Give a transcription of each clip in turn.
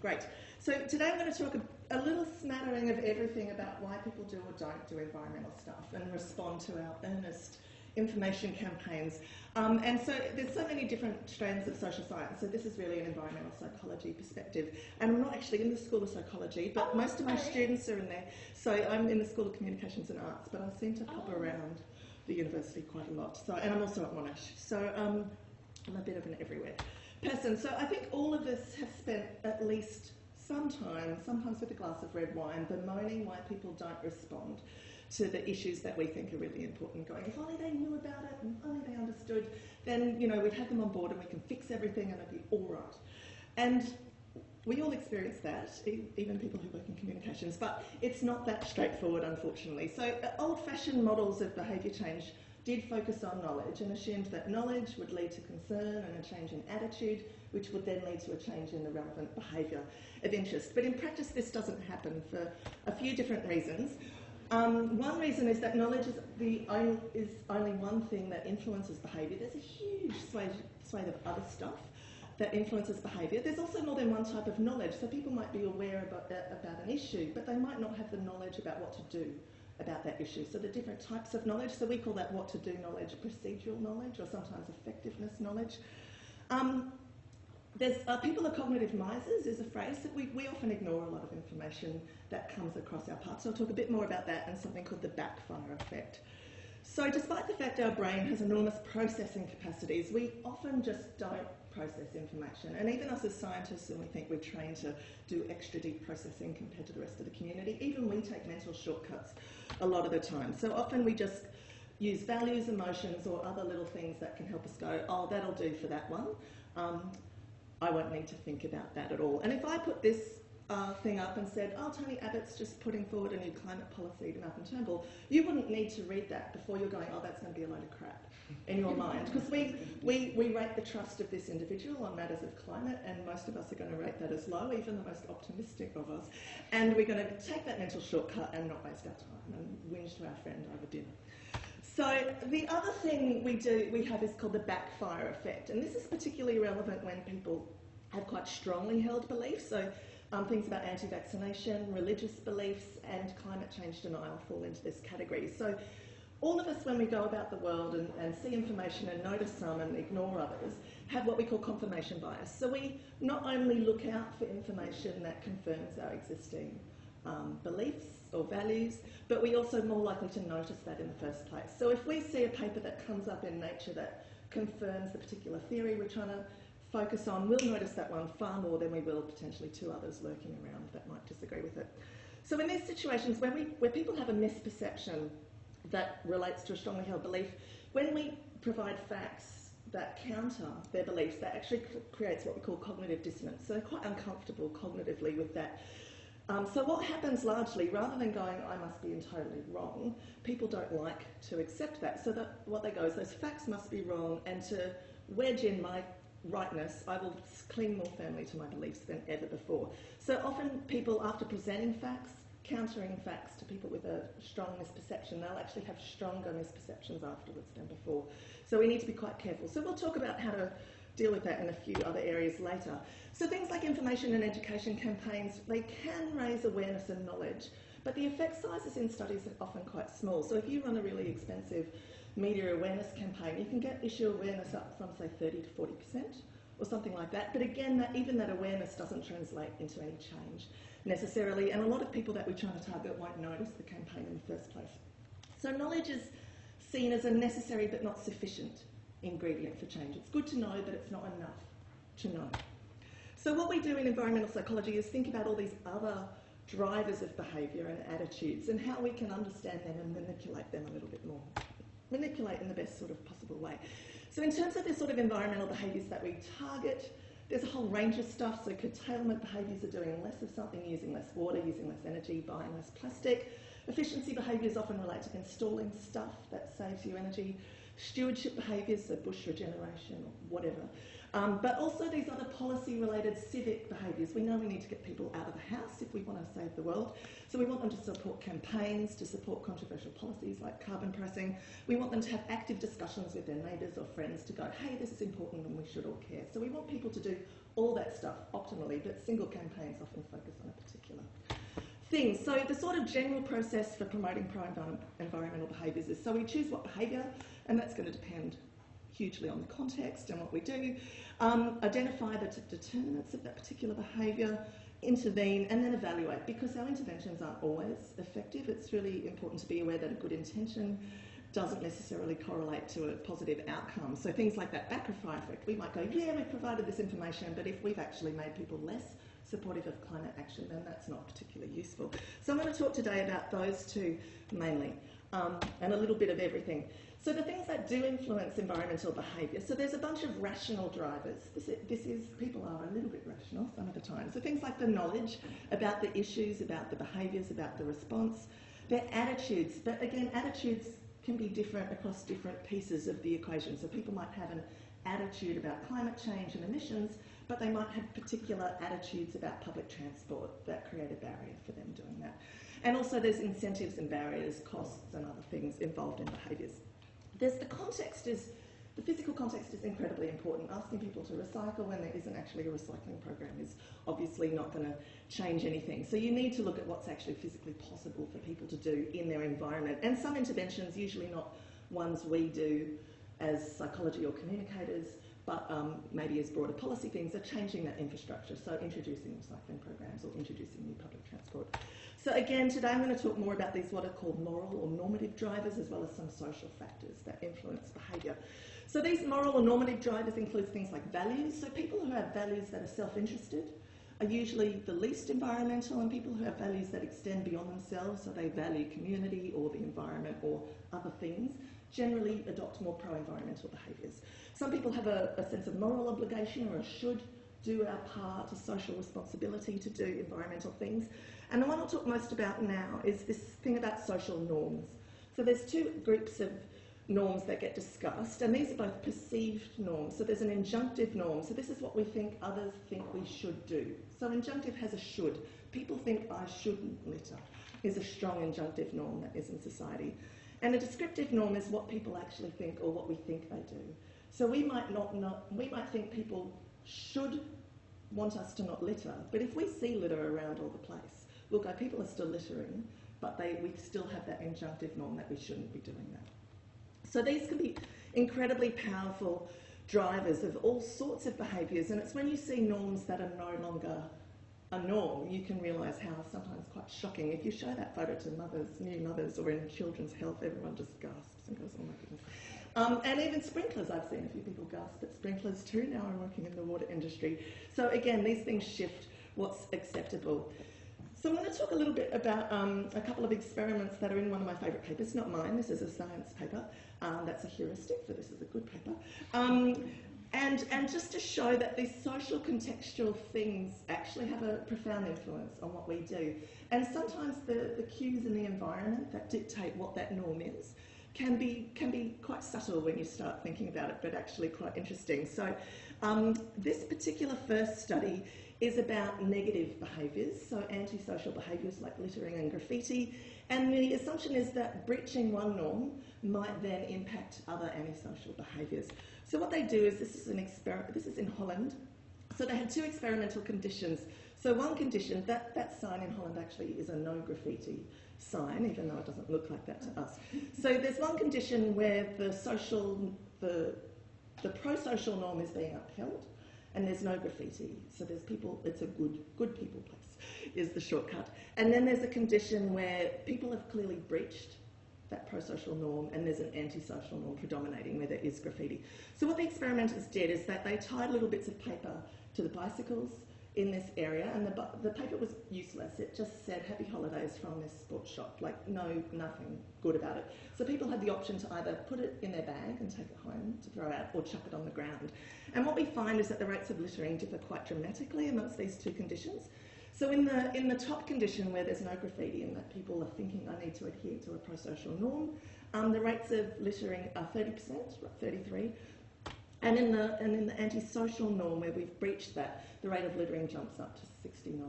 Great. So today I'm going to talk a little smattering of everything about why people do or don't do environmental stuff and respond to our earnest information campaigns. And so there's so many different strands of social science. So this is really an environmental psychology perspective. And I'm not actually in the School of Psychology, but most of my students are in there. So I'm in the School of Communications and Arts, but I seem to pop around the university quite a lot. So, and I'm also at Monash. So I'm a bit of an everywhere person. So I think all of us have spent at least some time, sometimes with a glass of red wine, bemoaning why people don't respond to the issues that we think are really important, going, if only they knew about it and only they understood, then, you know, we'd have them on board and we can fix everything and it'd be all right. And we all experience that, even people who work in communications, but it's not that straightforward, unfortunately. So old-fashioned models of behaviour change did focus on knowledge and assumed that knowledge would lead to concern and a change in attitude, which would then lead to a change in the relevant behaviour of interest. But in practice, this doesn't happen for a few different reasons. One reason is that knowledge is only one thing that influences behaviour. There's a huge swathe of other stuff that influences behaviour. There's also more than one type of knowledge. So people might be aware about an issue, but they might not have the knowledge about what to do about that issue. So the different types of knowledge, so we call that what to do knowledge, procedural knowledge, or sometimes effectiveness knowledge. People are cognitive misers is a phrase that we often ignore a lot of information that comes across our path. So I'll talk a bit more about that and something called the backfire effect. So despite the fact our brain has enormous processing capacities, we often just don't process information. And even us as scientists, and we think we're trained to do extra deep processing compared to the rest of the community, even we take mental shortcuts a lot of the time. So often we just use values, emotions, or other little things that can help us go, oh, that'll do for that one. I won't need to think about that at all. And if I put this thing up and said, oh, Tony Abbott's just putting forward a new climate policy to Malcolm Turnbull, you wouldn't need to read that before you're going, oh, that's going to be a load of crap in your mind. Because we rate the trust of this individual on matters of climate, and most of us are going to rate that as low, even the most optimistic of us. And we're going to take that mental shortcut and not waste our time and whinge to our friend over dinner. So the other thing we have is called the backfire effect, and this is particularly relevant when people have quite strongly held beliefs. So things about anti-vaccination, religious beliefs, and climate change denial fall into this category. So all of us, when we go about the world and see information and notice some and ignore others, have what we call confirmation bias. So we not only look out for information that confirms our existing beliefs or values, but we also more likely to notice that in the first place. So if we see a paper that comes up in Nature that confirms the particular theory we're trying to focus on, we'll notice that one far more than we will potentially two others lurking around that might disagree with it. So in these situations where people have a misperception that relates to a strongly held belief, when we provide facts that counter their beliefs, that actually creates what we call cognitive dissonance. So they're quite uncomfortable cognitively with that. So what happens largely, rather than going, I must be entirely wrong, people don't like to accept that. So that what they go is, those facts must be wrong, and to wedge in my rightness, I will cling more firmly to my beliefs than ever before. So often people, after presenting facts, countering facts to people with a strong misperception, they'll actually have stronger misperceptions afterwards than before. So we need to be quite careful. So we'll talk about how to deal with that in a few other areas later. So things like information and education campaigns, they can raise awareness and knowledge, but the effect sizes in studies are often quite small. So if you run a really expensive media awareness campaign, you can get issue awareness up from, say, 30 to 40% or something like that. But again, even that awareness doesn't translate into any change necessarily, and a lot of people that we're trying to target won't notice the campaign in the first place. So knowledge is seen as a necessary but not sufficient ingredient for change. It's good to know, but it's not enough to know. So what we do in environmental psychology is think about all these other drivers of behaviour and attitudes and how we can understand them and manipulate them a little bit more. Manipulate in the best sort of possible way. So in terms of the sort of environmental behaviours that we target, there's a whole range of stuff. So curtailment behaviours are doing less of something, using less water, using less energy, buying less plastic. Efficiency behaviours often relate to installing stuff that saves you energy. Stewardship behaviours, so bush regeneration or whatever. But also these other policy-related civic behaviours. We know we need to get people out of the house if we want to save the world. So we want them to support campaigns, to support controversial policies like carbon pricing. We want them to have active discussions with their neighbours or friends to go, hey, this is important and we should all care. So we want people to do all that stuff optimally, but single campaigns often focus on a particular thing. So the sort of general process for promoting pro-environmental behaviours is, so we choose what behaviour, and that's going to depend hugely on the context and what we do, identify the determinants of that particular behaviour, intervene, and then evaluate. Because our interventions aren't always effective, it's really important to be aware that a good intention doesn't necessarily correlate to a positive outcome. So things like that backfire effect, we might go, yeah, we've provided this information, but if we've actually made people less supportive of climate action, then that's not particularly useful. So I'm going to talk today about those two mainly, and a little bit of everything. So the things that do influence environmental behaviour, so there's a bunch of rational drivers. People are a little bit rational some of the time. So things like the knowledge about the issues, about the behaviours, about the response, their attitudes, but again, attitudes can be different across different pieces of the equation. So people might have an attitude about climate change and emissions, but they might have particular attitudes about public transport that create a barrier for them doing that. And also there's incentives and barriers, costs and other things involved in behaviours. There's the physical context is incredibly important. Asking people to recycle when there isn't actually a recycling program is obviously not going to change anything. So you need to look at what's actually physically possible for people to do in their environment. And some interventions, usually not ones we do as psychology or communicators, but maybe as broader policy things, are changing that infrastructure. So introducing recycling programs or introducing new public transport. So again, today I'm going to talk more about these what are called moral or normative drivers, as well as some social factors that influence behaviour. So these moral or normative drivers include things like values. So people who have values that are self-interested are usually the least environmental, and people who have values that extend beyond themselves, so they value community or the environment or other things, generally adopt more pro-environmental behaviours. Some people have a sense of moral obligation or a should do our part, a social responsibility to do environmental things. And the one I'll talk most about now is this thing about social norms. So there's two groups of norms that get discussed, and these are both perceived norms. So there's an injunctive norm. So this is what we think others think we should do. So injunctive has a should. People think I shouldn't litter is a strong injunctive norm that is in society. And a descriptive norm is what people actually think or what we think they do. So we might think people should want us to not litter, but if we see litter around all the place, we'll go, people are still littering, but we still have that injunctive norm that we shouldn't be doing that. So these can be incredibly powerful drivers of all sorts of behaviours, and it's when you see norms that are no longer a norm, you can realise how sometimes quite shocking. If you show that photo to mothers, new mothers, or in children's health, everyone just gasps and goes, oh my goodness. And even sprinklers, I've seen a few people gasp at sprinklers too. Now I'm working in the water industry. So again, these things shift what's acceptable. So I'm going to talk a little bit about a couple of experiments that are in one of my favourite papers, not mine, this is a science paper. That's a heuristic, so this is a good paper. And just to show that these social contextual things actually have a profound influence on what we do. And sometimes the cues in the environment that dictate what that norm is can be quite subtle when you start thinking about it, but actually quite interesting. So this particular first study is about negative behaviours, so antisocial behaviours like littering and graffiti. And the assumption is that breaching one norm might then impact other antisocial behaviours. So what they do is, this is in Holland. So they had two experimental conditions. So one condition, that sign in Holland actually is a no graffiti sign, even though it doesn't look like that to us. So there's one condition where the pro-social norm is being upheld, and there's no graffiti. So there's people, it's a good people place, is the shortcut. And then there's a condition where people have clearly breached that pro-social norm, and there's an antisocial norm predominating where there is graffiti. So what the experimenters did is that they tied little bits of paper to the bicycles in this area, and the paper was useless. It just said happy holidays from this sports shop, like nothing good about it. So people had the option to either put it in their bag and take it home to throw out, or chuck it on the ground. And what we find is that the rates of littering differ quite dramatically amongst these two conditions. So in the top condition, where there's no graffiti and that people are thinking I need to adhere to a pro-social norm, the rates of littering are 30%, 33%. And in the antisocial norm, where we've breached that, the rate of littering jumps up to 69%.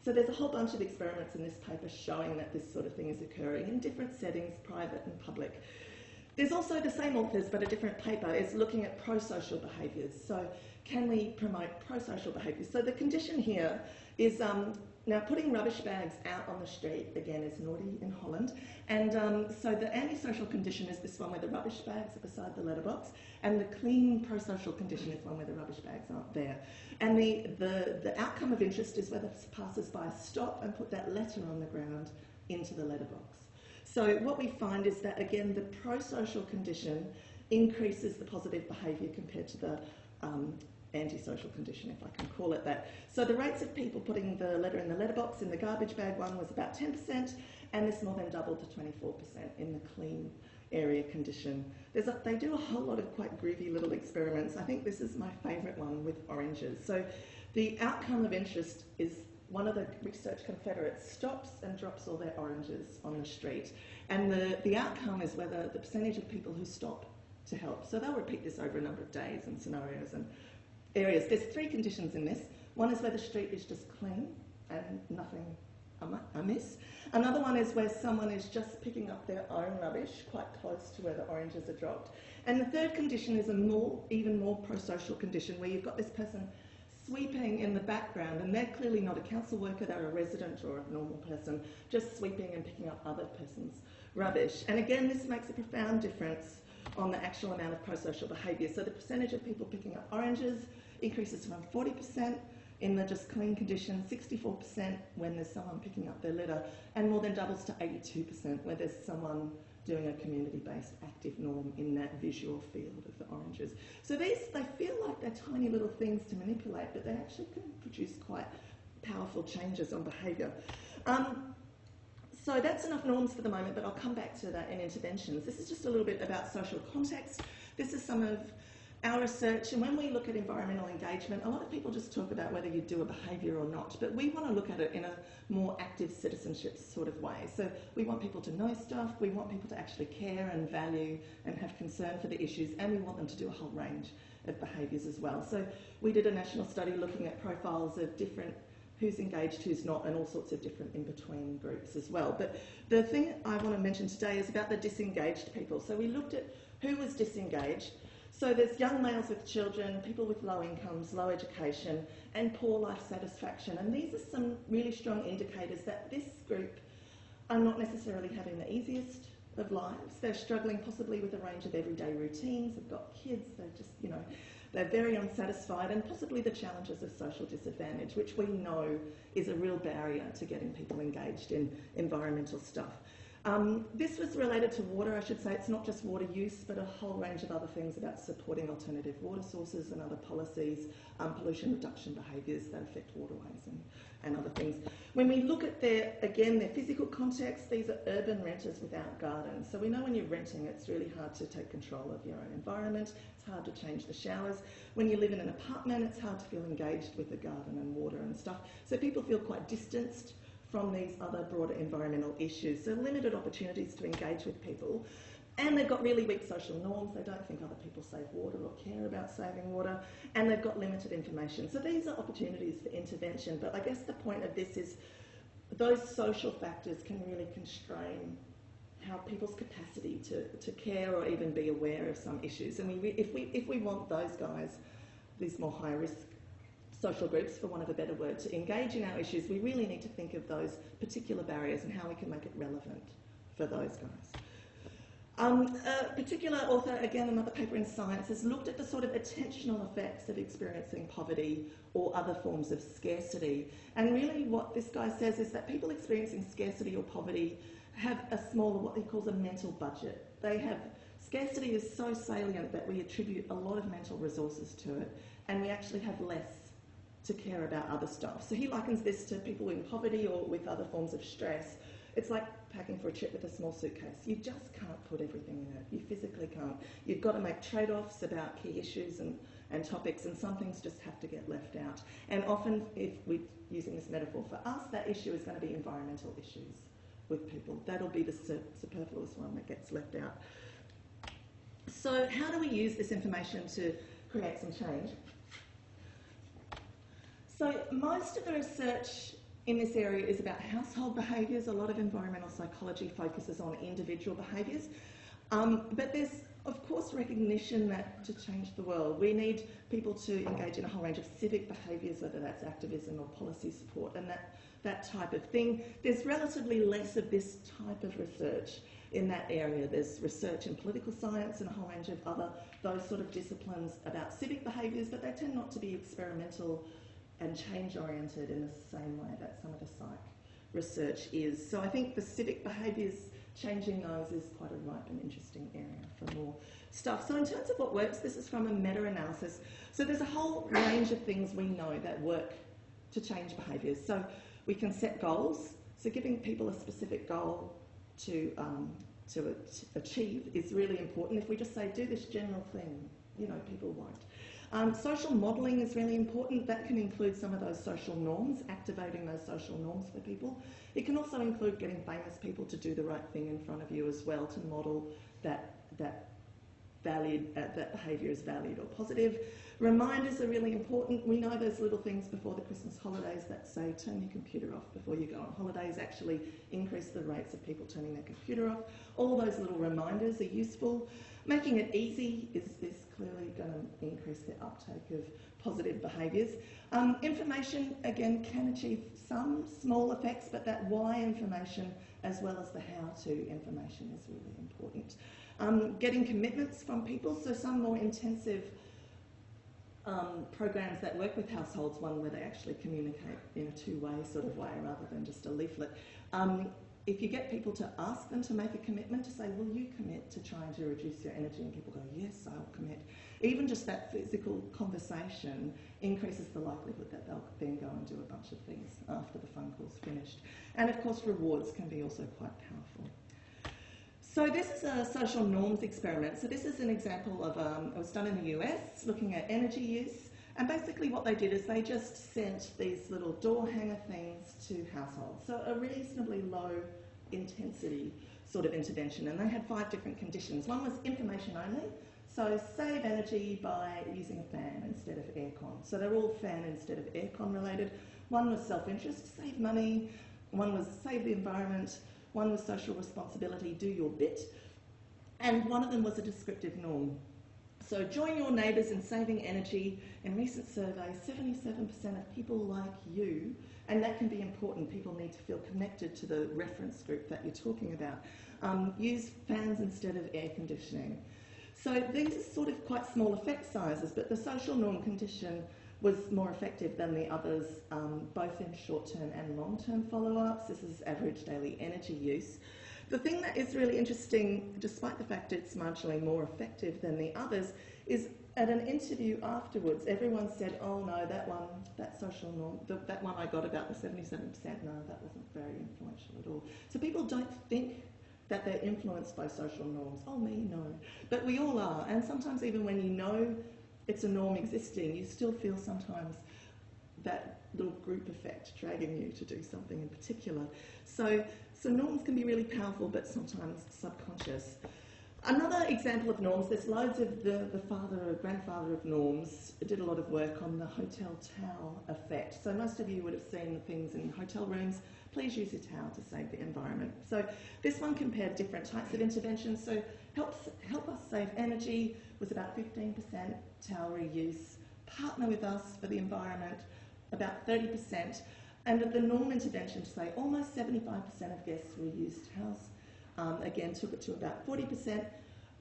So there's a whole bunch of experiments in this paper showing that this sort of thing is occurring in different settings, private and public. There's also the same authors, but a different paper, is looking at pro-social behaviours. So can we promote pro-social behaviours? So the condition here is now putting rubbish bags out on the street, again, is naughty in Holland. And so the antisocial condition is this one where the rubbish bags are beside the letterbox, and the clean pro-social condition is one where the rubbish bags aren't there. And the outcome of interest is whether passers-by stop and put that letter on the ground into the letterbox. So what we find is that, again, the pro-social condition increases the positive behaviour compared to the antisocial condition, if I can call it that. So the rates of people putting the letter in the letterbox in the garbage bag one was about 10%, and this more than doubled to 24% in the clean area condition. They do a whole lot of quite groovy little experiments. I think this is my favourite one with oranges. So the outcome of interest is one of the research confederates stops and drops all their oranges on the street. And the outcome is whether the percentage of people who stop to help. So they'll repeat this over a number of days and scenarios and areas. There's 3 conditions in this. One is where the street is just clean and nothing amiss. Another one is where someone is just picking up their own rubbish quite close to where the oranges are dropped. And the third condition is even more pro-social condition, where you've got this person sweeping in the background, and they're clearly not a council worker, they're a resident or a normal person, just sweeping and picking up other person's rubbish. And again, this makes a profound difference on the actual amount of pro-social behaviour. So the percentage of people picking up oranges increases from 40% in the just clean condition, 64% when there's someone picking up their litter, and more than doubles to 82% where there's someone doing a community-based active norm in that visual field of the oranges. So they feel like they're tiny little things to manipulate, but they actually can produce quite powerful changes on behaviour. So that's enough norms for the moment, but I'll come back to that in interventions. This is just a little bit about social context. This is some of our research, and when we look at environmental engagement, a lot of people just talk about whether you do a behaviour or not, but we want to look at it in a more active citizenship sort of way. So we want people to know stuff, we want people to actually care and value and have concern for the issues, and we want them to do a whole range of behaviours as well. So we did a national study looking at profiles of different who's engaged, who's not, and all sorts of different in-between groups as well. But the thing I want to mention today is about the disengaged people. So we looked at who was disengaged. So there's young males with children, people with low incomes, low education, and poor life satisfaction. And these are some really strong indicators that this group are not necessarily having the easiest of lives. They're struggling possibly with a range of everyday routines. They've got kids, they're just, they're very unsatisfied, and possibly the challenges of social disadvantage, which we know is a real barrier to getting people engaged in environmental stuff. This was related to water, I should say. It's not just water use, but a whole range of other things about supporting alternative water sources and other policies, pollution reduction behaviours that affect waterways and other things. When we look at their physical context, these are urban renters without gardens. So we know when you're renting, it's really hard to take control of your own environment. It's hard to change the showers. When you live in an apartment, it's hard to feel engaged with the garden and water and stuff. So people feel quite distanced from these other broader environmental issues. So limited opportunities to engage with people. And they've got really weak social norms. They don't think other people save water or care about saving water. And they've got limited information. So these are opportunities for intervention. But I guess the point of this is those social factors can really constrain how people's capacity to care or even be aware of some issues. And if we want those guys, these more high risk social groups, for want of a better word, to engage in our issues, we really need to think of those particular barriers and how we can make it relevant for those guys. A particular author, again another paper in Science, has looked at the sort of attentional effects of experiencing poverty or other forms of scarcity. And really what this guy says is that people experiencing scarcity or poverty have a smaller, what he calls a mental budget. Scarcity is so salient that we attribute a lot of mental resources to it, and we actually have less to care about other stuff. So he likens this to people in poverty or with other forms of stress. It's like packing for a trip with a small suitcase. You just can't put everything in it. You physically can't. You've got to make trade-offs about key issues and topics, and some things just have to get left out. And often, if we're using this metaphor for us, that issue is going to be environmental issues with people. That'll be the superfluous one that gets left out. So how do we use this information to create some change? So most of the research in this area is about household behaviours. A lot of environmental psychology focuses on individual behaviours. But there's, of course, recognition that to change the world, we need people to engage in a whole range of civic behaviours, whether that's activism or policy support and that type of thing. There's relatively less of this type of research in that area. There's research in political science and a whole range of other, those sort of disciplines about civic behaviours, but they tend not to be experimental and change-oriented in the same way that some of the psych research is. So I think the civic behaviours, changing those is quite a ripe and interesting area for more stuff. So in terms of what works, this is from a meta-analysis. So there's a whole range of things we know that work to change behaviours. So we can set goals. So giving people a specific goal to achieve is really important. If we just say, do this general thing, you know, people won't. Social modelling is really important. That can include some of those social norms, activating those social norms for people. It can also include getting famous people to do the right thing in front of you as well, to model that behaviour is valued or positive. Reminders are really important. We know those little things before the Christmas holidays that say turn your computer off before you go on holidays actually increase the rates of people turning their computer off. All those little reminders are useful. Making it easy is clearly going to increase the uptake of positive behaviours. Information, again, can achieve some small effects, but that why information as well as the how-to information is really important. Getting commitments from people, so some more intensive programs that work with households, one where they actually communicate in a two-way sort of way rather than just a leaflet. If you get people to ask them to make a commitment, to say, will you commit to trying to reduce your energy? And people go, yes, I'll commit. Even just that physical conversation increases the likelihood that they'll then go and do a bunch of things after the phone call's finished. And of course, rewards can be also quite powerful. So this is a social norms experiment. So this is an example of, it was done in the US, looking at energy use. And basically what they did is they just sent these little door hanger things to households. So a reasonably low intensity sort of intervention. And they had 5 different conditions. One was information only. So save energy by using a fan instead of aircon. So they're all fan instead of aircon related. One was self-interest, save money. One was save the environment. One was social responsibility, do your bit. And one of them was a descriptive norm. So join your neighbours in saving energy. In recent surveys, 77% of people like you, and that can be important. People need to feel connected to the reference group that you're talking about. Use fans instead of air conditioning. So these are sort of quite small effect sizes, but the social norm condition was more effective than the others, both in short-term and long-term follow-ups. This is average daily energy use. The thing that is really interesting, despite the fact it's marginally more effective than the others, is at an interview afterwards, everyone said, oh no, that one, that social norm, that one I got about the 77%, no, that wasn't very influential at all. So people don't think that they're influenced by social norms. Oh, me, no. But we all are, and sometimes even when you know it's a norm existing, you still feel sometimes that little group effect dragging you to do something in particular. So norms can be really powerful, but sometimes subconscious. Another example of norms, there's loads of the father or grandfather of norms did a lot of work on the hotel towel effect. So most of you would have seen things in hotel rooms. Please use your towel to save the environment. So this one compared different types of interventions. So help us save energy was about 15% towel reuse. Partner with us for the environment, about 30%. And the norm intervention to say almost 75% of guests reused towels, again took it to about 40%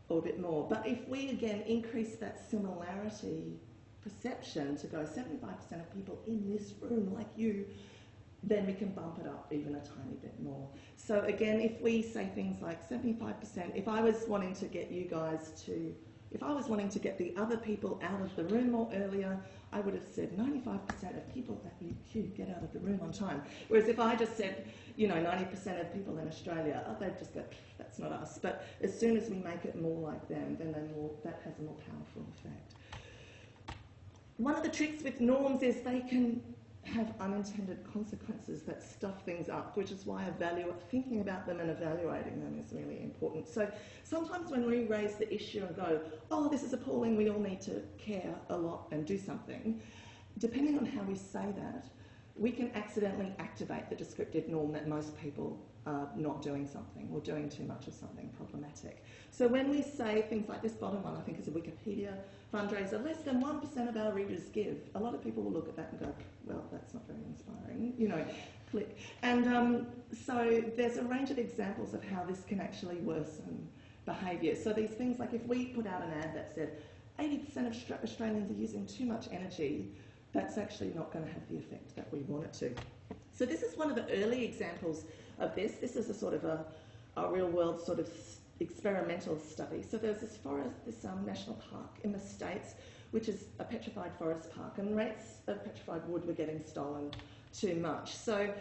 or a bit more. But if we again increase that similarity perception to go 75% of people in this room like you, then we can bump it up even a tiny bit more. So again, if we say things like 75%, if I was wanting to get you guys to, if I was wanting to get the other people out of the room more earlier, I would have said 95% of people at UQ get out of the room on time. Whereas if I just said, you know, 90% of people in Australia, they'd just go, that's not us. But as soon as we make it more like them, then that has a more powerful effect. One of the tricks with norms is they can have unintended consequences that stuff things up, which is why thinking about them and evaluating them is really important. So sometimes when we raise the issue and go, oh, this is appalling, we all need to care a lot and do something, depending on how we say that, we can accidentally activate the descriptive norm that most people are not doing something or doing too much of something problematic. So when we say things like this bottom one, I think is a Wikipedia fundraiser, less than 1% of our readers give, a lot of people will look at that and go, well, that's not very inspiring, you know, click. And so there's a range of examples of how this can actually worsen behaviour. So these things like if we put out an ad that said 80% of Australians are using too much energy, that's actually not going to have the effect that we want it to. So this is one of the early examples of this. This is a sort of a real world sort of experimental study. So there's this forest, this national park in the States, which is a petrified forest park, and rates of petrified wood were getting stolen too much. So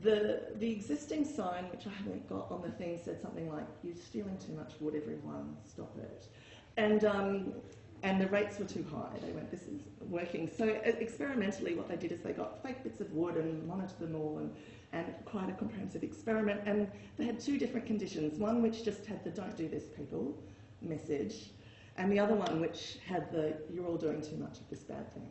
the existing sign, which I haven't got on the thing, said something like, "You're stealing too much wood, everyone, stop it." And the rates were too high. They went, this is working. So experimentally what they did is they got fake bits of wood and monitored them all and quite a comprehensive experiment. And they had two different conditions. One which just had the "don't do this, people" message, and the other one which had the "you're all doing too much of this bad thing"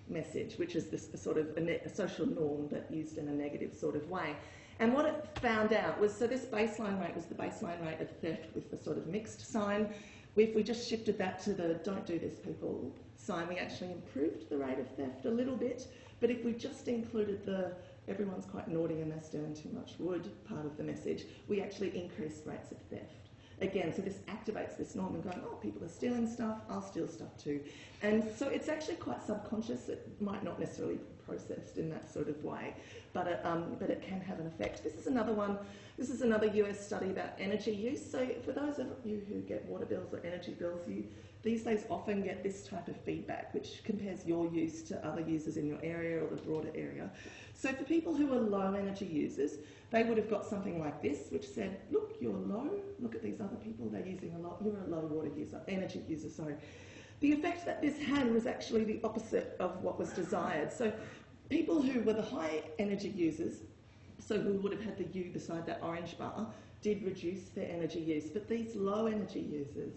message, which is this sort of a social norm but used in a negative sort of way. And what it found out was, so this baseline rate was the baseline rate of theft with the sort of mixed sign. If we just shifted that to the "don't do this, people" sign, we actually improved the rate of theft a little bit. But if we just included the "everyone's quite naughty and they're stealing too much wood" part of the message, we actually increased rates of theft. Again, so this activates this norm and going, oh, people are stealing stuff, I'll steal stuff too. And so it's actually quite subconscious. It might not necessarily be processed in that sort of way, but it can have an effect. This is another one. This is another US study about energy use. So for those of you who get water bills or energy bills, you these days often get this type of feedback, which compares your use to other users in your area or the broader area. So for people who are low energy users, they would have got something like this, which said, look, you're low, look at these other people, they're using a lot, you're a low water user, energy user, sorry. The effect that this had was actually the opposite of what was desired. So people who were the high energy users, so who would have had the U beside that orange bar, did reduce their energy use, but these low energy users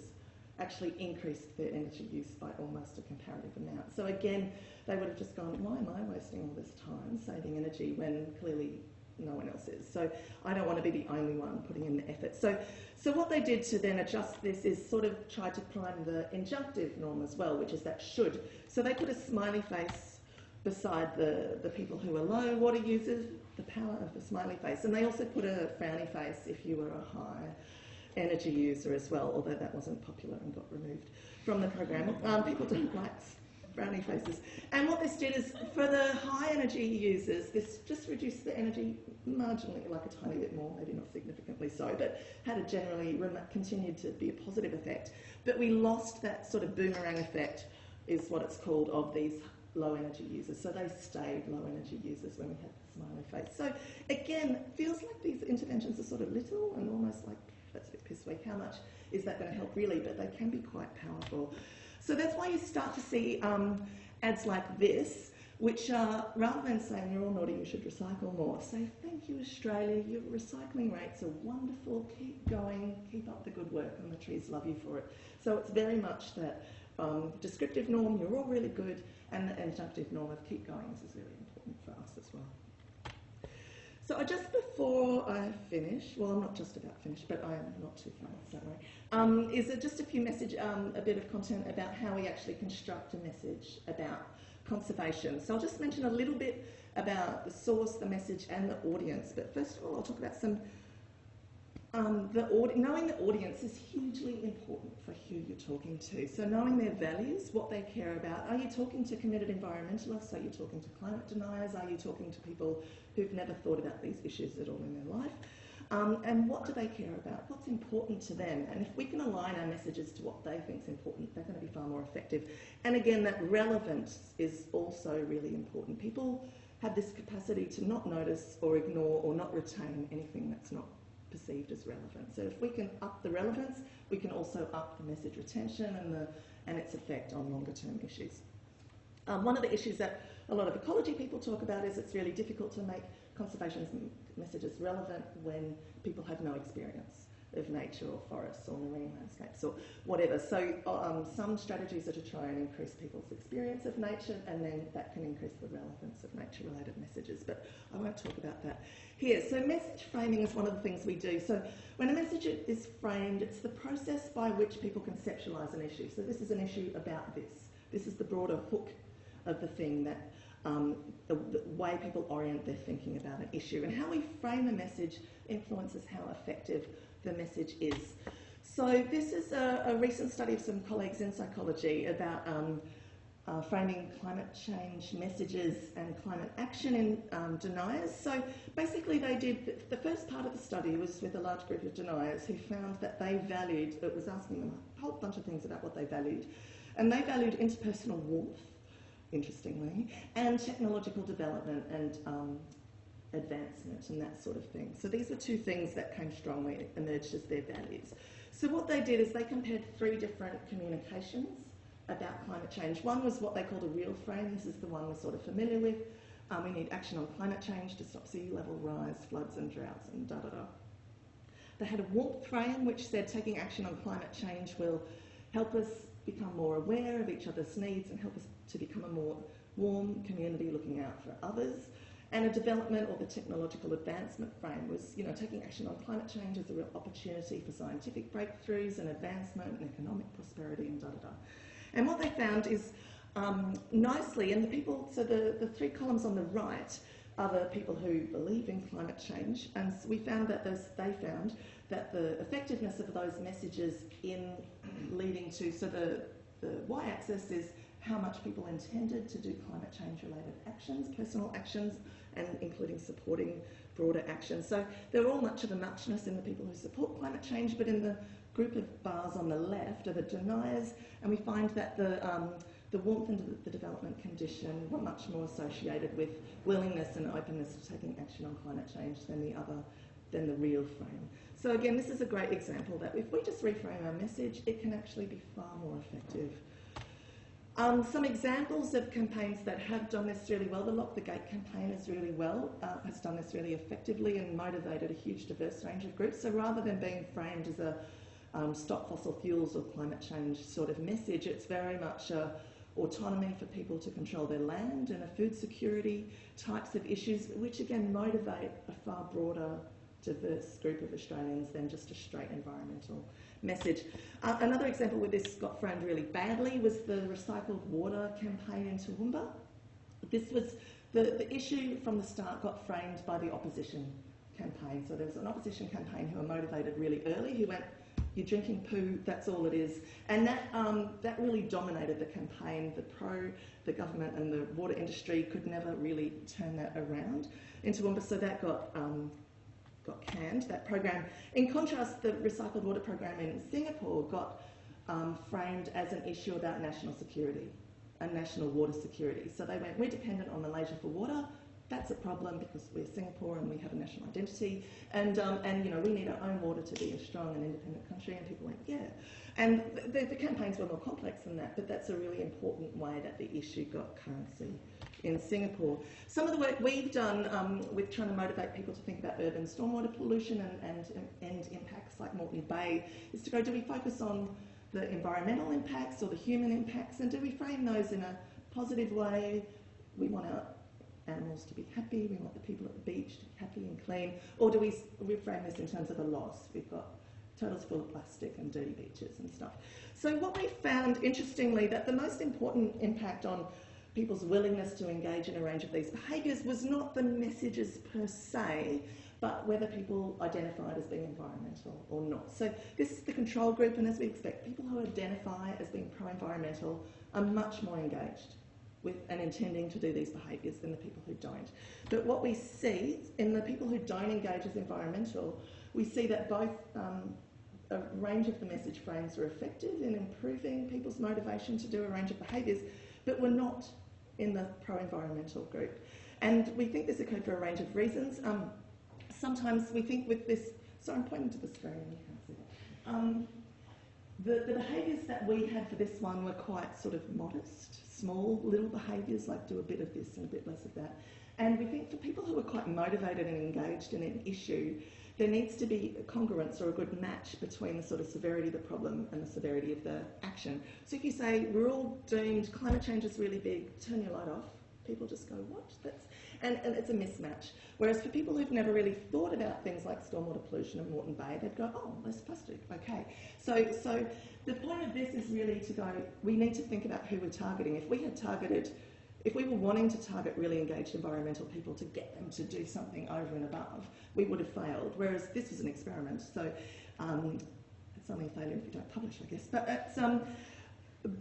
actually increased their energy use by almost a comparative amount. So again, they would have just gone, why am I wasting all this time saving energy when clearly no one else is? So I don't want to be the only one putting in the effort. So what they did to then adjust this is sort of try to prime the injunctive norm as well, which is that should. So they put a smiley face beside the people who are low water users, the power of the smiley face. And they also put a frowny face if you were a high energy user as well, although that wasn't popular and got removed from the program. People don't like frowny faces. And what this did is, for the high energy users, this just reduced the energy marginally, like a tiny bit more, maybe not significantly so, but had a generally continued to be a positive effect. But we lost that sort of boomerang effect, is what it's called, of these low energy users. So they stayed low energy users when we had the smiley face. So again, it feels like these interventions are sort of little and almost like, that's a bit piss weak, how much is that going to help really? But they can be quite powerful. So that's why you start to see ads like this, which are, rather than saying you're all naughty, you should recycle more, say, thank you Australia, your recycling rates are wonderful, keep going, keep up the good work, and the trees love you for it. So it's very much that descriptive norm, you're all really good, and the injunctive norm of keep going is really important for us as well. So just before I finish, well, I'm not just about finished, but I am not too far, don't worry, is just a few a bit of content about how we actually construct a message about conservation. So I'll just mention a little bit about the source, the message, and the audience. But first of all, I'll talk about some, knowing the audience is hugely important for who you're talking to. So knowing their values, what they care about. Are you talking to committed environmentalists? Are you talking to climate deniers? Are you talking to people who've never thought about these issues at all in their life? And what do they care about? What's important to them? And if we can align our messages to what they think is important, they're going to be far more effective. And again, that relevance is also really important. People have this capacity to not notice or ignore or not retain anything that's not perceived as relevant. So if we can up the relevance, we can also up the message retention and its effect on longer term issues. One of the issues that a lot of ecology people talk about is it's really difficult to make conservation messages relevant when people have no experience of nature or forests or marine landscapes or whatever. So some strategies are to try and increase people's experience of nature, and then that can increase the relevance of nature-related messages. But I won't talk about that here. So message framing is one of the things we do. So when a message is framed, it's the process by which people conceptualise an issue. So this is an issue about this. This is the broader hook of the thing, that the way people orient their thinking about an issue. And how we frame a message influences how effective the message is. So this is a recent study of some colleagues in psychology about framing climate change messages and climate action in deniers. So basically they did, the first part of the study was with a large group of deniers who found that they valued, it was asking them a whole bunch of things about what they valued, and they valued interpersonal warmth, interestingly, and technological development and advancement and that sort of thing. So these were two things that came strongly, emerged as their values. So what they did is they compared 3 different communications about climate change. One was what they called a real frame. This is the one we're sort of familiar with. We need action on climate change to stop sea level rise, floods and droughts and da-da-da. They had a warmth frame which said taking action on climate change will help us become more aware of each other's needs and help us to become a more warm community looking out for others. And a development or the technological advancement frame was, taking action on climate change as a real opportunity for scientific breakthroughs and advancement and economic prosperity and da-da-da. And what they found is, nicely, and the people, so the 3 columns on the right are the people who believe in climate change, and so they found that the effectiveness of those messages in leading to, so the y-axis is how much people intended to do climate change related actions, personal actions, and including supporting broader actions. So they're all much of a muchness in the people who support climate change, but in the group of bars on the left are the deniers, and we find that the warmth and the development condition were much more associated with willingness and openness to taking action on climate change than the real frame. So again, this is a great example that if we just reframe our message, it can actually be far more effective. Some examples of campaigns that have done this really well. The Lock the Gate campaign has done this really effectively and motivated a huge diverse range of groups. So rather than being framed as a stop fossil fuels or climate change sort of message, it's very much autonomy for people to control their land and a food security types of issues, which again motivate a far broader, diverse group of Australians than just a straight environmental message. Another example where this got framed really badly was the recycled water campaign in Toowoomba. This was the issue from the start got framed by the opposition campaign. So there was an opposition campaign who were motivated really early, who went, "You're drinking poo, that's all it is." And that really dominated the campaign. The government and the water industry could never really turn that around in Toowoomba, so that got canned, that program. In contrast, the recycled water program in Singapore got framed as an issue about national security and national water security. So they went, "We're dependent on Malaysia for water. That's a problem because we're Singapore and we have a national identity, and we need our own water to be a strong and independent country." And people went, "Yeah." And the campaigns were more complex than that, but that's a really important way that the issue got currency in Singapore. Some of the work we've done with trying to motivate people to think about urban stormwater pollution and impacts like Moreton Bay is to go, do we focus on the environmental impacts or the human impacts, and do we frame those in a positive way? We want our animals to be happy, we want the people at the beach to be happy and clean, or do we reframe this in terms of a loss? We've got totals full of plastic and dirty beaches and stuff. So what we found, interestingly, that the most important impact on people's willingness to engage in a range of these behaviours was not the messages per se, but whether people identified as being environmental or not. So this is the control group, and as we expect, people who identify as being pro-environmental are much more engaged with and intending to do these behaviours than the people who don't. But what we see in the people who don't engage as environmental, we see that both a range of the message frames were effective in improving people's motivation to do a range of behaviours, but were not in the pro-environmental group. And we think this occurred for a range of reasons. Sometimes we think with this, so I'm pointing to the screen, you can't see that. The behaviours that we had for this one were quite sort of modest, small little behaviours, like do a bit of this and a bit less of that. And we think for people who are quite motivated and engaged in an issue, there needs to be a congruence or a good match between the sort of severity of the problem and the severity of the action. So if you say, we're all doomed, climate change is really big, turn your light off, people just go, what? And it's a mismatch. Whereas for people who've never really thought about things like stormwater pollution in Moreton Bay, they'd go, oh, less plastic, okay. So the point of this is really to go, we need to think about who we're targeting. If we were wanting to target really engaged environmental people to get them to do something over and above, we would have failed. Whereas this was an experiment, so it's only a failure if you don't publish, I guess.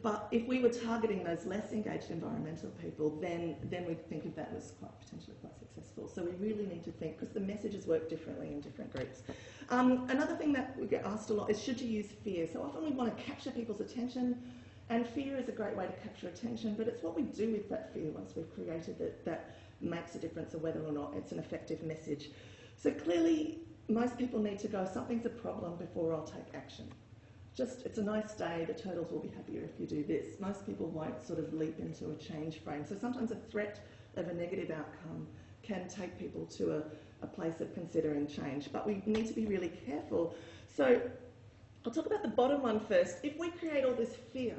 But if we were targeting those less engaged environmental people, then we'd think of that as potentially quite successful. So we really need to think, because the messages work differently in different groups. Another thing that we get asked a lot is, should you use fear? So often we want to capture people's attention, and fear is a great way to capture attention, but it's what we do with that fear once we've created it that makes a difference of whether or not it's an effective message. So clearly, most people need to go, something's a problem before I'll take action. Just, it's a nice day, the turtles will be happier if you do this. Most people won't sort of leap into a change frame. So sometimes a threat of a negative outcome can take people to a place of considering change. But we need to be really careful. So I'll talk about the bottom one first. If we create all this fear,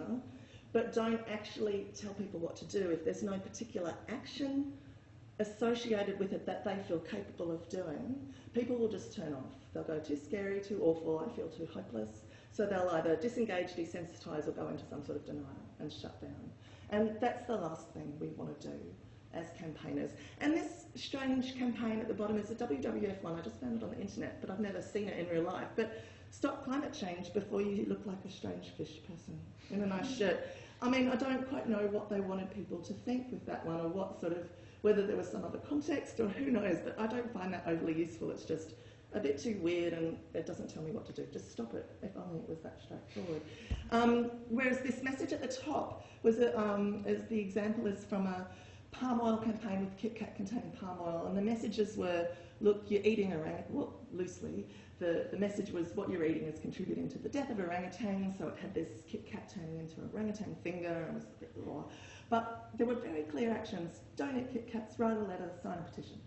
but don't actually tell people what to do, if there's no particular action associated with it that they feel capable of doing, people will just turn off. They'll go, too scary, too awful, I feel too hopeless. So they'll either disengage, desensitise, or go into some sort of denial and shut down. And that's the last thing we want to do as campaigners. And this strange campaign at the bottom is a WWF one. I just found it on the internet, but I've never seen it in real life. But stop climate change before you look like a strange fish person in a nice shirt. I mean, I don't quite know what they wanted people to think with that one, or what sort of, whether there was some other context, or who knows, but I don't find that overly useful. It's just a bit too weird, and it doesn't tell me what to do. Just stop it, if only it was that straightforward. Whereas this message at the top was, as the example is from a palm oil campaign with Kit Kat containing palm oil, and the messages were, look, you're eating orangutan, well, loosely, the message was what you're eating is contributing to the death of orangutans, so it had this Kit Kat turning into an orangutan finger, and was a bit raw. But there were very clear actions. Don't eat Kit Kats, write a letter, sign a petition.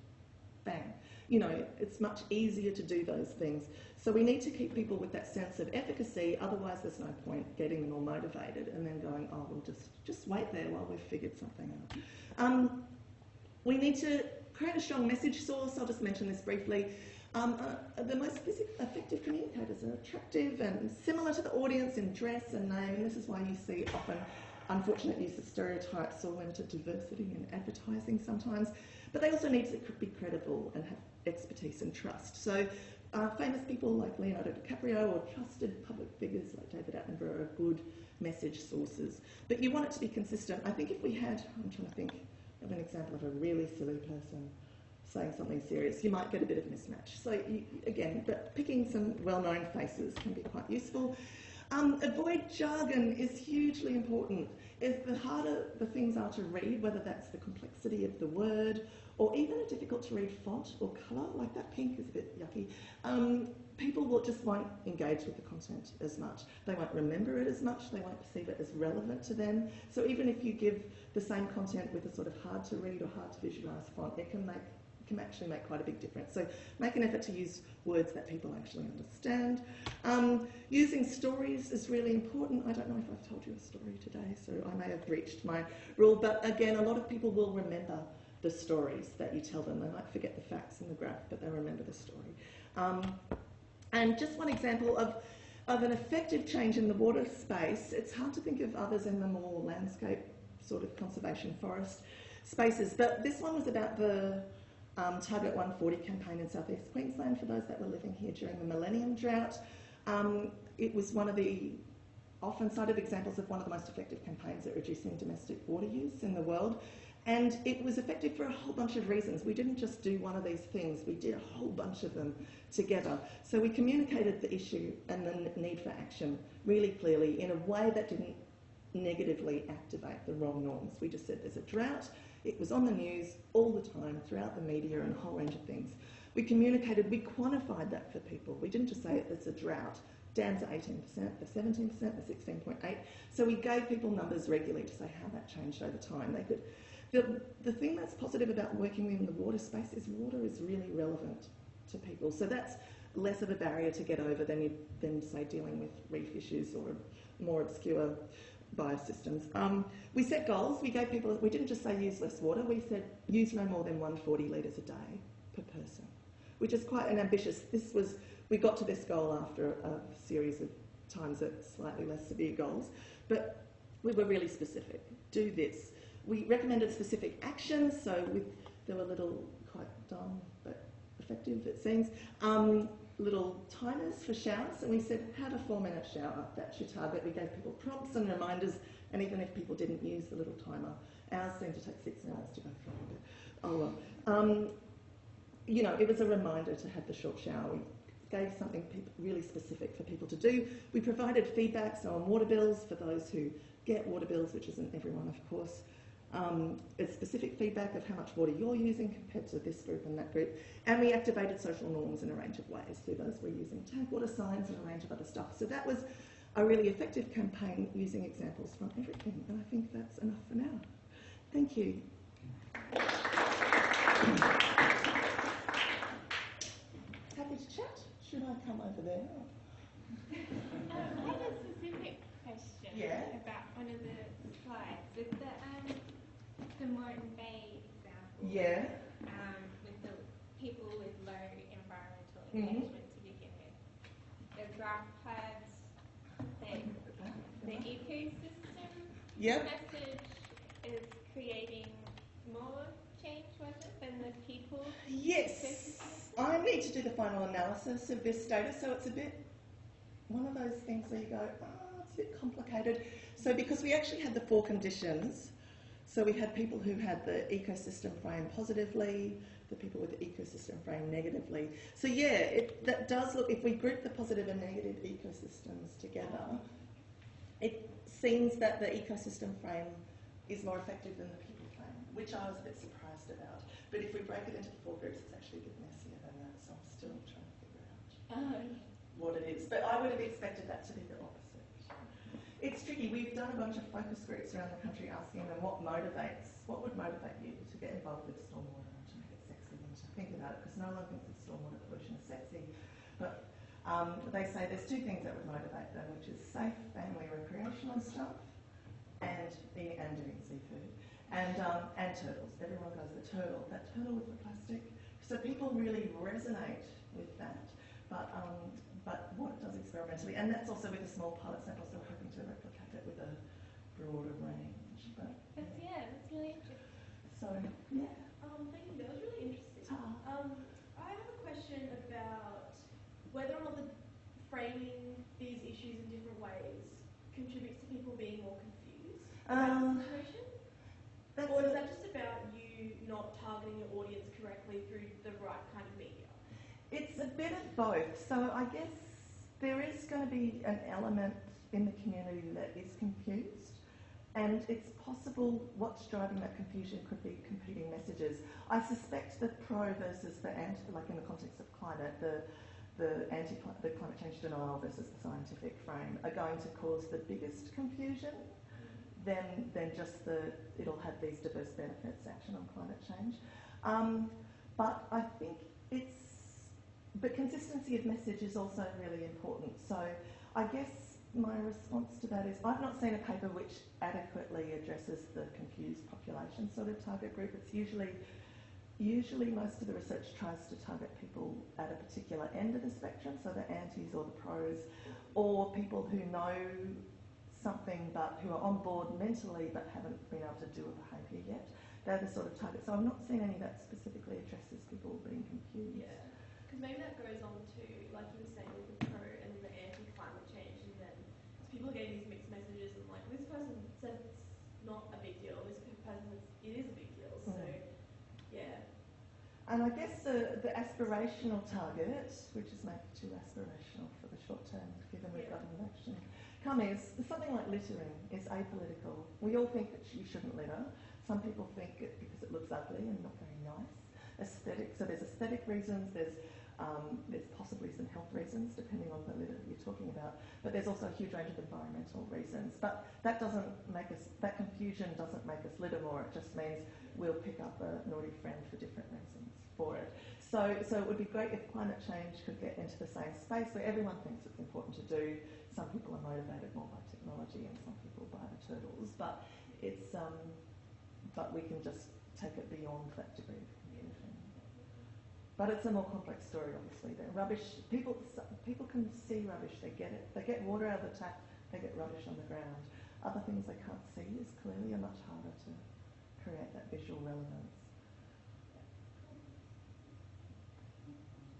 Bang. You know, it's much easier to do those things. So we need to keep people with that sense of efficacy, otherwise there's no point getting them all motivated and then going, oh, we'll just wait there while we've figured something out. We need to create a strong message source. I'll just mention this briefly. The most effective communicators are attractive and similar to the audience in dress and name, and this is why you see often unfortunate use of stereotypes or limited diversity in advertising sometimes. But they also need to be credible and have expertise and trust. So famous people like Leonardo DiCaprio or trusted public figures like David Attenborough are good message sources. But you want it to be consistent. I think if we had, I'm trying to think of an example of a really silly person saying something serious, you might get a bit of mismatch. So again, but picking some well-known faces can be quite useful. Avoid jargon is hugely important. If the harder the things are to read, whether that's the complexity of the word or even a difficult to read font or colour, like that pink is a bit yucky, people just won't engage with the content as much. They won't remember it as much, they won't perceive it as relevant to them. So even if you give the same content with a sort of hard to read or hard to visualise font, it can actually make quite a big difference. So make an effort to use words that people actually understand. Using stories is really important. I don't know if I've told you a story today, so I may have breached my rule, but again, a lot of people will remember the stories that you tell them. They might forget the facts in the graph, but they'll remember the story. And just one example of an effective change in the water space, it's hard to think of others in the more landscape sort of conservation forest spaces, but this one was about the Target 140 campaign in southeast Queensland for those that were living here during the Millennium Drought. It was one of the often cited examples of one of the most effective campaigns at reducing domestic water use in the world. And it was effective for a whole bunch of reasons. We didn't just do one of these things, we did a whole bunch of them together. So we communicated the issue and the need for action really clearly in a way that didn't negatively activate the wrong norms. We just said there's a drought. It was on the news all the time, throughout the media and a whole range of things. We communicated, we quantified that for people. We didn't just say it's a drought. Dan's at 18%, they're 17%, they're 16.8%. So we gave people numbers regularly to say how that changed over time. They could. The thing that's positive about working within the water space is water is really relevant to people. So that's less of a barrier to get over than say, dealing with reef issues or more obscure biosystems. We set goals. We gave people, we didn't just say use less water, we said use no more than 140 litres a day per person, which is quite an ambitious. We got to this goal after a series of times at slightly less severe goals, but we were really specific. Do this. We recommended specific actions, so they were little, quite dumb, but effective it seems, little timers for showers, and we said have a 4-minute shower, that's your target. We gave people prompts and reminders, and even if people didn't use the little timer, ours seemed to take 6 minutes to go through, but oh well. You know, it was a reminder to have the short shower. We gave something really specific for people to do. We provided feedback, so on water bills, for those who get water bills, which isn't everyone of course, it's specific feedback of how much water you're using compared to this group and that group. And we activated social norms in a range of ways. Through those, we're using tank water signs and a range of other stuff. So that was a really effective campaign using examples from everything. And I think that's enough for now. Thank you. Happy to chat? Should I come over there? I have a specific question about one of the slides with the Moreton Bay example. Yeah. With the people with low environmental engagement to begin with. The graph has the ecosystem message is creating more change, was it, than the people? Yes. I need to do the final analysis of this data, so it's a bit one of those things where you go, it's a bit complicated. So because we actually had the 4 conditions, so we had people who had the ecosystem frame positively, the people with the ecosystem frame negatively. So yeah, that does look, if we group the positive and negative ecosystems together, it seems that the ecosystem frame is more effective than the people frame, which I was a bit surprised about. But if we break it into the 4 groups, it's actually a bit messier than that, so I'm still trying to figure out what it is. But I would have expected that to be the opposite. It's tricky. We've done a bunch of focus groups around the country asking them what would motivate you to get involved with stormwater and to make it sexy and to think about it, because no one thinks that stormwater pollution is sexy. But they say there's 2 things that would motivate them, which is safe family recreational stuff and doing seafood. And turtles. Everyone goes the turtle. That turtle with the plastic. So people really resonate with that. But what it does experimentally, and that's also with a small pilot sample, so we're hoping to replicate it with a broader range. But that's really interesting. So yeah. Thank you. That was really interesting. I have a question about whether or not framing these issues in different ways contributes to people being more confused about the situation. Or is that just about you not targeting your audience correctly through the right kind of media? It's a bit of both. So I guess there is going to be an element in the community that is confused, and it's possible what's driving that confusion could be competing messages. I suspect the pro versus the anti, like in the context of climate, the climate change denial versus the scientific frame are going to cause the biggest confusion. Than just it'll have these diverse benefits action on climate change. But I think but consistency of message is also really important. So I guess my response to that is I've not seen a paper which adequately addresses the confused population sort of target group. It's usually most of the research tries to target people at a particular end of the spectrum, so the antis or the pros, or people who know something but who are on board mentally but haven't been able to do a behaviour yet. They're the sort of targets. So I'm not seeing any that specifically addresses people being confused. Yeah, because maybe that goes on to, like you were saying, with the pro and the anti-climate change, and then people are getting these mixed messages and like, this person says it's not a big deal, this person says it is a big deal, so yeah. And I guess the aspirational target, which is maybe too aspirational for the short term, given we've got an election, is something like littering is apolitical. We all think that you shouldn't litter. Some people think it because it looks ugly and not very nice. Aesthetic, so there's aesthetic reasons, there's There's possibly some health reasons, depending on the litter that you're talking about, but there's also a huge range of environmental reasons. But that confusion doesn't make us litter more, it just means we'll pick up a naughty friend for different reasons for it. So it would be great if climate change could get into the same space where everyone thinks it's important to do. Some people are motivated more by technology and some people by the turtles, but we can just take it beyond that degree of confusion. But it's a more complex story, obviously. Rubbish, people can see rubbish, they get it. They get water out of the tap, they get rubbish on the ground. Other things they can't see is clearly much harder to create that visual relevance.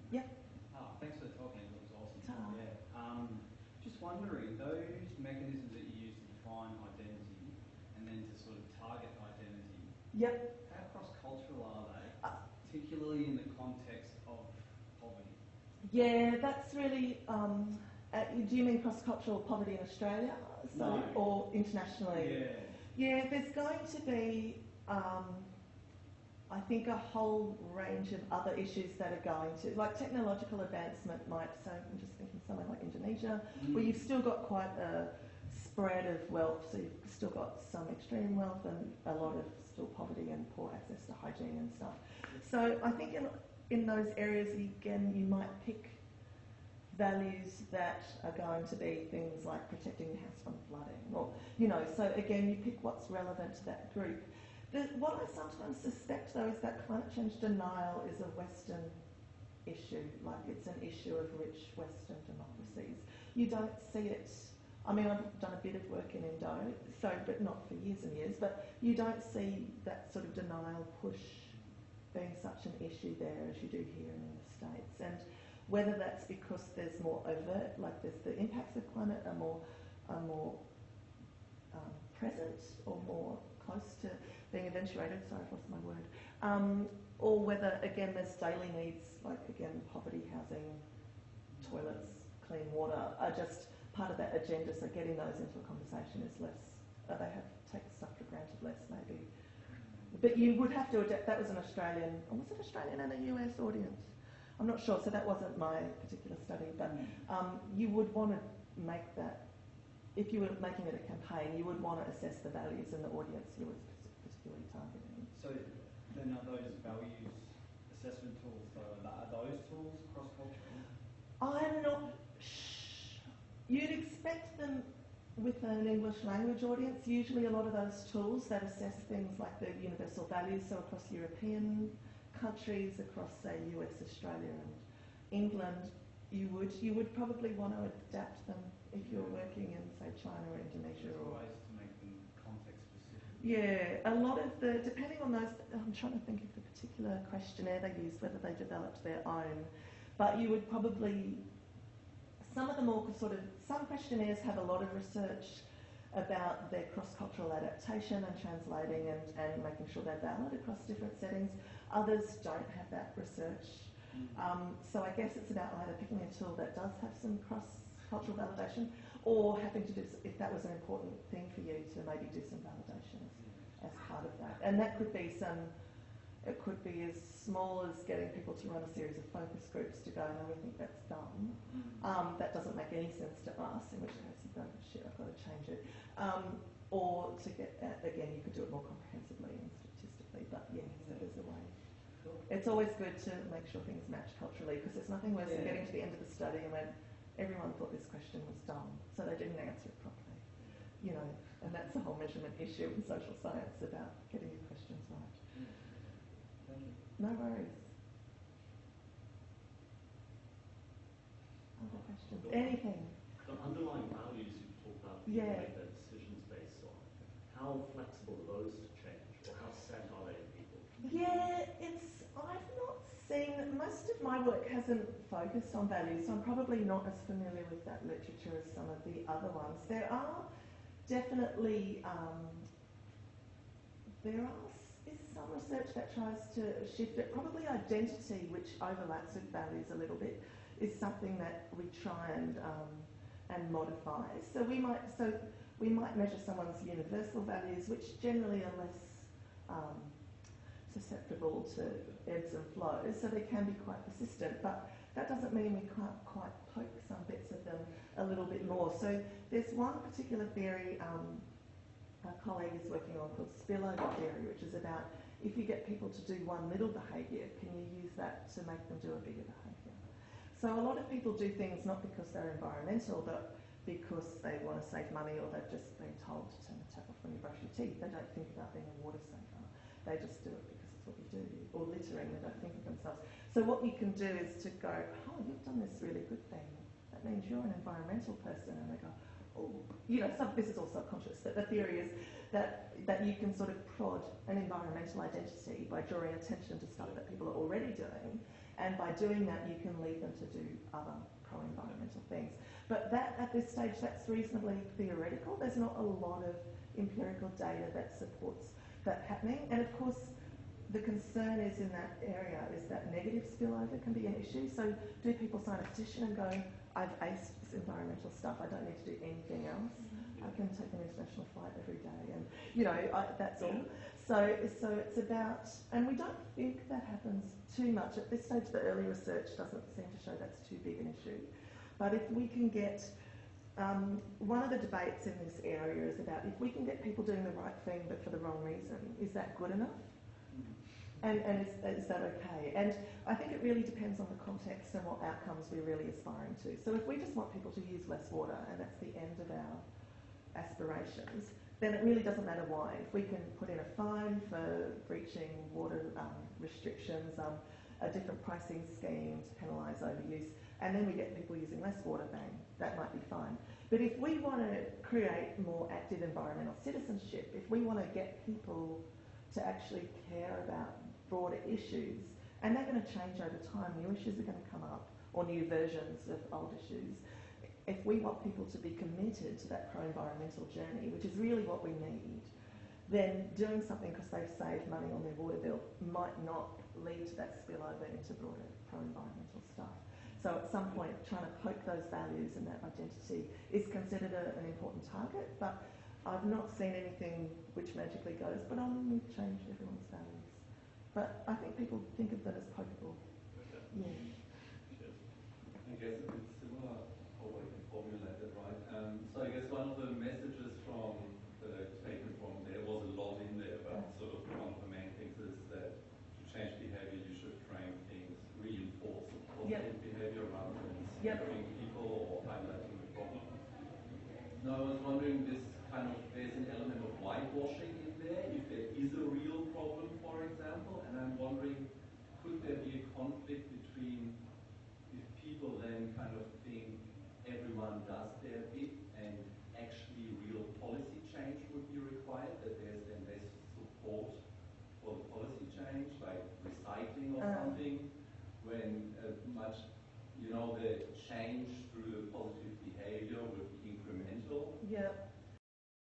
Yeah. Oh, thanks for the talk, Angela. It was awesome. Yeah. Just wondering, those mechanisms that you use to define identity and then to sort of target identity. Yep. How cross-cultural are they, particularly in the context of poverty? Yeah, that's really. Do you mean cross-cultural poverty in Australia, No. or internationally? Yeah. Yeah, there's going to be, I think, a whole range of other issues that are going to, like technological advancement might. So I'm just thinking somewhere like Indonesia, where you've still got quite a spread of wealth. So you've still got some extreme wealth and a lot of still poverty and poor access to hygiene and stuff. So I think in those areas, again, you might pick values that are going to be things like protecting the house from flooding, or, so again, you pick what's relevant to that group. What I sometimes suspect, though, is that climate change denial is a Western issue, like it's an issue of rich Western democracies. You don't see it. I mean, I've done a bit of work in Indo, but not for years and years, but you don't see that sort of denial push being such an issue there as you do here and in the States. And whether that's because there's more overt, like there's the impacts of climate are more present or more close to being eventuated, sorry, I've lost my word, or whether, again, there's daily needs, like, again, poverty, housing, toilets, clean water, are just part of that agenda, so getting those into a conversation is less, take stuff for granted less, maybe. But you would have to adapt, that was an Australian, or was it Australian and a US audience? I'm not sure, so that wasn't my particular study, but you would want to make that, if you were making it a campaign, you would want to assess the values in the audience you were particularly targeting. So then are those values assessment tools, though, are those tools cross-cultural? I'm not You'd expect them with an English language audience. Usually a lot of those tools that assess things like the universal values, so across European countries, across, say, US, Australia and England, you would probably want to adapt them if you're working in, say, China or Indonesia. There's ways to make them context-specific. Yeah, a lot of depending on those, I'm trying to think of the particular questionnaire they used, whether they developed their own, but you would probably, some questionnaires have a lot of research about their cross-cultural adaptation and translating and making sure they're valid across different settings. Others don't have that research. So I guess it's about either picking a tool that does have some cross-cultural validation, or having to do, if that was an important thing for you, to maybe do some validation as part of that. And that could be it could be as small as getting people to run a series of focus groups to go, no, we think that's dumb. That doesn't make any sense to us, in which case you go, shit, I've got to change it. Or to get, again, you could do it more comprehensively and statistically, but yeah, so there's a way. It's always good to make sure things match culturally, because there's nothing worse than getting to the end of the study and when everyone thought this question was dumb, so they didn't answer it properly. And that's the whole measurement issue in social science about getting your questions right. Thank you. No worries. Other questions? Anything? The underlying values you talk about, people make their decisions based on, how flexible are those to change, or how set are they in people? Yeah, I've not seen, most of my work hasn't focused on values, so I'm probably not as familiar with that literature as some of the other ones. There are definitely, is some research that tries to shift it. Probably identity, which overlaps with values a little bit, is something that we try and modify. So we might measure someone's universal values, which generally are less susceptible to ebbs and flows, so they can be quite persistent. But that doesn't mean we can't quite poke some bits of them a little bit more. So there's one particular theory a colleague is working on called spillover theory, which is about if you get people to do one little behaviour, can you use that to make them do a bigger behaviour? So a lot of people do things not because they're environmental, but because they want to save money or they've just been told to turn the tap off when you brush your teeth. They don't think about being a water saver. They just do it because it's what you do. Or littering, they don't think of themselves. So what you can do is to go, oh, you've done this really good thing. That means you're an environmental person. And they go, oh, you know, this is all subconscious. That the theory is that you can sort of prod an environmental identity by drawing attention to stuff that people are already doing. And by doing that, you can lead them to do other pro-environmental things. But that, at this stage, that's reasonably theoretical. There's not a lot of empirical data that supports that happening. And of course, the concern is in that area is that negative spillover can be an issue. So do people sign a petition and go, I've aced this environmental stuff, I don't need to do anything else. I can take an international flight every day, and you know, that's all. So it's about, and we don't think that happens too much. At this stage, the early research doesn't seem to show that's too big an issue. But if we can get, one of the debates in this area is about if we can get people doing the right thing but for the wrong reason, is that good enough? And is that okay? And I think it really depends on the context and what outcomes we're really aspiring to. So if we just want people to use less water and that's the end of our aspirations, then it really doesn't matter why. If we can put in a fine for breaching water restrictions, a different pricing scheme to penalise overuse, and then we get people using less water, bang, that might be fine. But if we want to create more active environmental citizenship, if we want to get people to actually care about broader issues, and they're going to change over time, new issues are going to come up, or new versions of old issues. If we want people to be committed to that pro-environmental journey, which is really what we need, then doing something because they've saved money on their water bill might not lead to that spillover into broader pro-environmental stuff. So at some point, trying to poke those values and that identity is considered an important target, but I've not seen anything which magically goes, but we've changed everyone's values. But I think people think of them as pokeable. Yeah. I guess it's similar how I can formulate it, right? So I guess one of the messages from taken from there was a lot in there, but sort of one of the main things is that to change behavior, you should frame things, reinforce positive behavior rather than scaring people or highlighting the problem. Now I was wondering, there's an element of whitewashing in there, if there is a real problem, for example, and I'm wondering, could there be a conflict between if people then kind of think everyone does their bit and actually real policy change would be required, that there's then less support for the policy change, like recycling or something, when much, the change through the positive behavior would be incremental. Yeah.